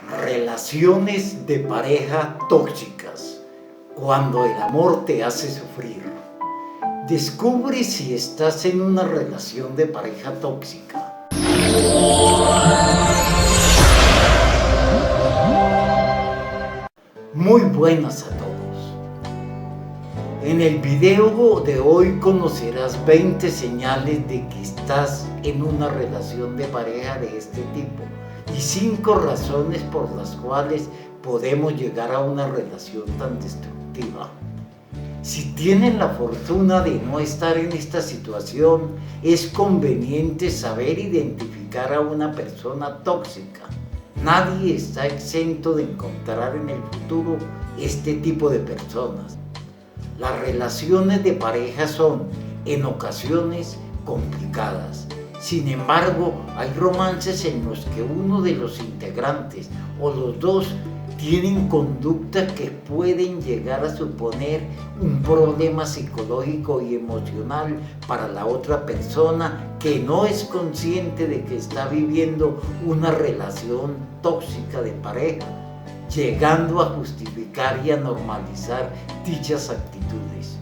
Relaciones de pareja tóxicas, cuando el amor te hace sufrir. Descubre si estás en una relación de pareja tóxica. Muy buenas a todos. En el video de hoy conocerás 20 señales de que estás en una relación de pareja de este tipo y 5 razones por las cuales podemos llegar a una relación tan destructiva. Si tienen la fortuna de no estar en esta situación, es conveniente saber identificar a una persona tóxica. Nadie está exento de encontrar en el futuro este tipo de personas. Las relaciones de pareja son, en ocasiones, complicadas. Sin embargo, hay romances en los que uno de los integrantes o los dos tienen conductas que pueden llegar a suponer un problema psicológico y emocional para la otra persona que no es consciente de que está viviendo una relación tóxica de pareja, llegando a justificar y a normalizar dichas actitudes.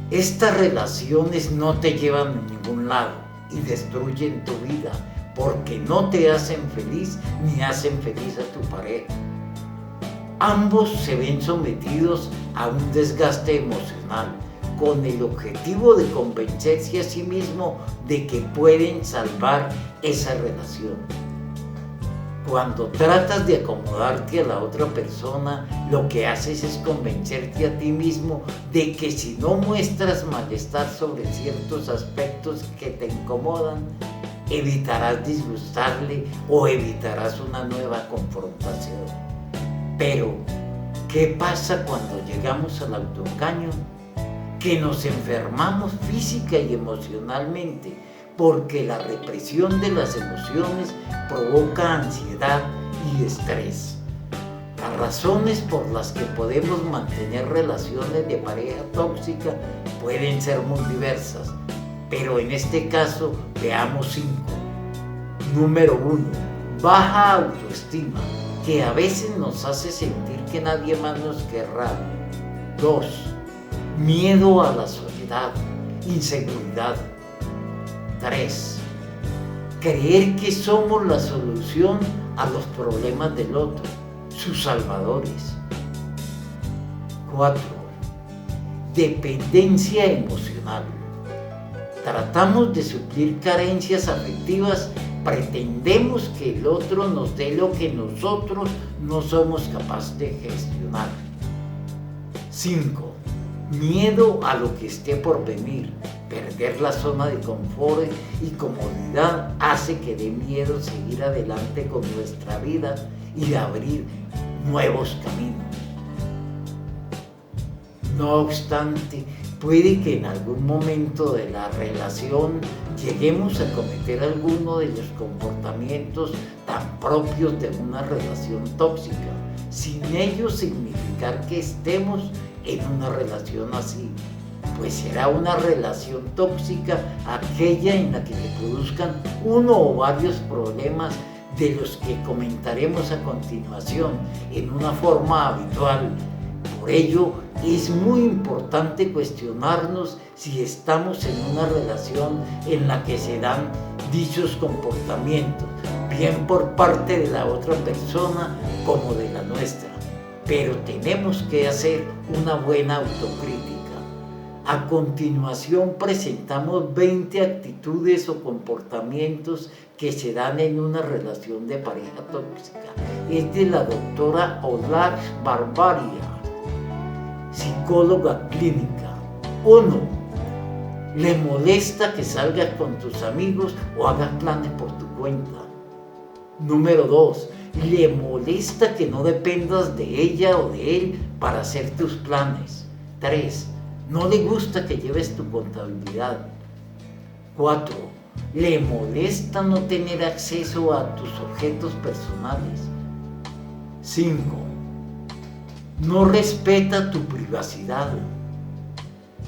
Estas relaciones no te llevan a ningún lado y destruyen tu vida porque no te hacen feliz ni hacen feliz a tu pareja. Ambos se ven sometidos a un desgaste emocional con el objetivo de convencerse a sí mismo de que pueden salvar esa relación. Cuando tratas de acomodarte a la otra persona, lo que haces es convencerte a ti mismo de que si no muestras malestar sobre ciertos aspectos que te incomodan, evitarás disgustarle o evitarás una nueva confrontación. Pero, ¿qué pasa cuando llegamos al autoengaño? Que nos enfermamos física y emocionalmente, porque la represión de las emociones provoca ansiedad y estrés. Las razones por las que podemos mantener relaciones de pareja tóxica pueden ser muy diversas, pero en este caso veamos 5. Número 1. Baja autoestima, que a veces nos hace sentir que nadie más nos querrá. 2. Miedo a la soledad, inseguridad. 3. Creer que somos la solución a los problemas del otro, sus salvadores. 4. Dependencia emocional. Tratamos de suplir carencias afectivas, pretendemos que el otro nos dé lo que nosotros no somos capaces de gestionar. 5. Miedo a lo que esté por venir. Perder la zona de confort y comodidad hace que dé miedo seguir adelante con nuestra vida y abrir nuevos caminos. No obstante, puede que en algún momento de la relación lleguemos a cometer alguno de los comportamientos tan propios de una relación tóxica, sin ello significar que estemos en una relación así, pues será una relación tóxica aquella en la que se produzcan uno o varios problemas de los que comentaremos a continuación en una forma habitual. Por ello, es muy importante cuestionarnos si estamos en una relación en la que se dan dichos comportamientos, bien por parte de la otra persona como de la nuestra. Pero tenemos que hacer una buena autocrítica. A continuación presentamos 20 actitudes o comportamientos que se dan en una relación de pareja tóxica. Es de la doctora Olga Barbaria, psicóloga clínica. 1. Le molesta que salgas con tus amigos o hagas planes por tu cuenta. Número 2. Le molesta que no dependas de ella o de él para hacer tus planes. 3. No le gusta que lleves tu contabilidad. 4. Le molesta no tener acceso a tus objetos personales. 5. No respeta tu privacidad.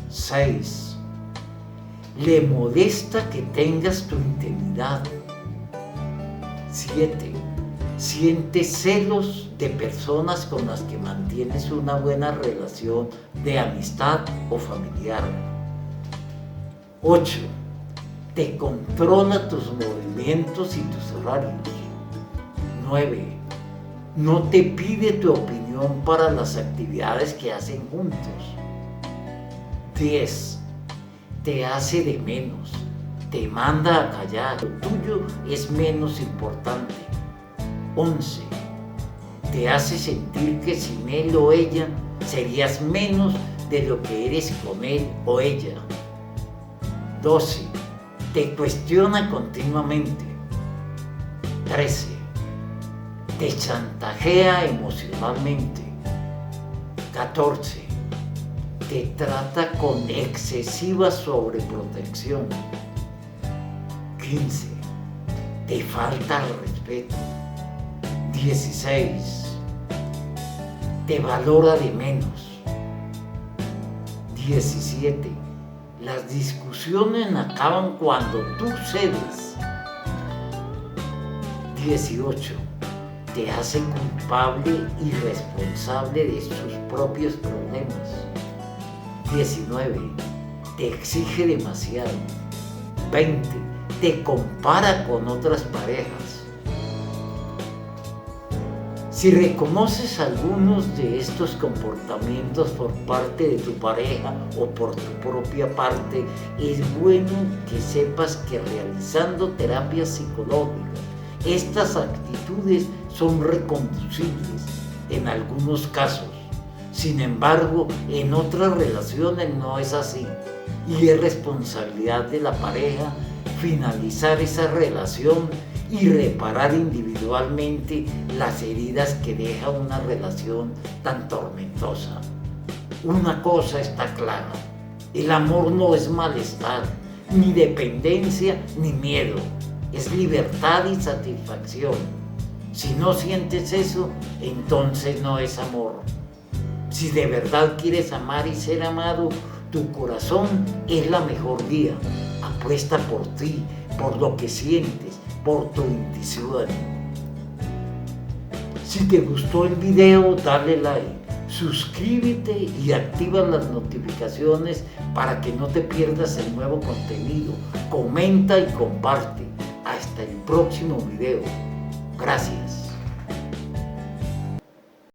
6. Le molesta que tengas tu intimidad. 7. Sientes celos de personas con las que mantienes una buena relación de amistad o familiar. 8. Te controla tus movimientos y tus horarios. 9. No te pide tu opinión para las actividades que hacen juntos. 10. Te hace de menos, te manda a callar, lo tuyo es menos importante. 11. Te hace sentir que sin él o ella serías menos de lo que eres con él o ella. 12. Te cuestiona continuamente. 13. Te chantajea emocionalmente. 14. Te trata con excesiva sobreprotección. 15. Te falta el respeto. 16. Te valora de menos. 17. Las discusiones acaban cuando tú cedes. 18. Te hace culpable y responsable de sus propios problemas. 19. Te exige demasiado. 20. Te compara con otras parejas. Si reconoces algunos de estos comportamientos por parte de tu pareja o por tu propia parte, es bueno que sepas que realizando terapia psicológica, estas actitudes son reconducibles en algunos casos. Sin embargo, en otras relaciones no es así y es responsabilidad de la pareja finalizar esa relación y reparar individualmente las heridas que deja una relación tan tormentosa. Una cosa está clara: el amor no es malestar, ni dependencia, ni miedo. Es libertad y satisfacción. Si no sientes eso, entonces no es amor. Si de verdad quieres amar y ser amado, tu corazón es la mejor guía. Apuesta por ti, por lo que sientes, por tu intuición. Si te gustó el video, dale like, suscríbete y activa las notificaciones para que no te pierdas el nuevo contenido. Comenta y comparte. Hasta el próximo video. Gracias.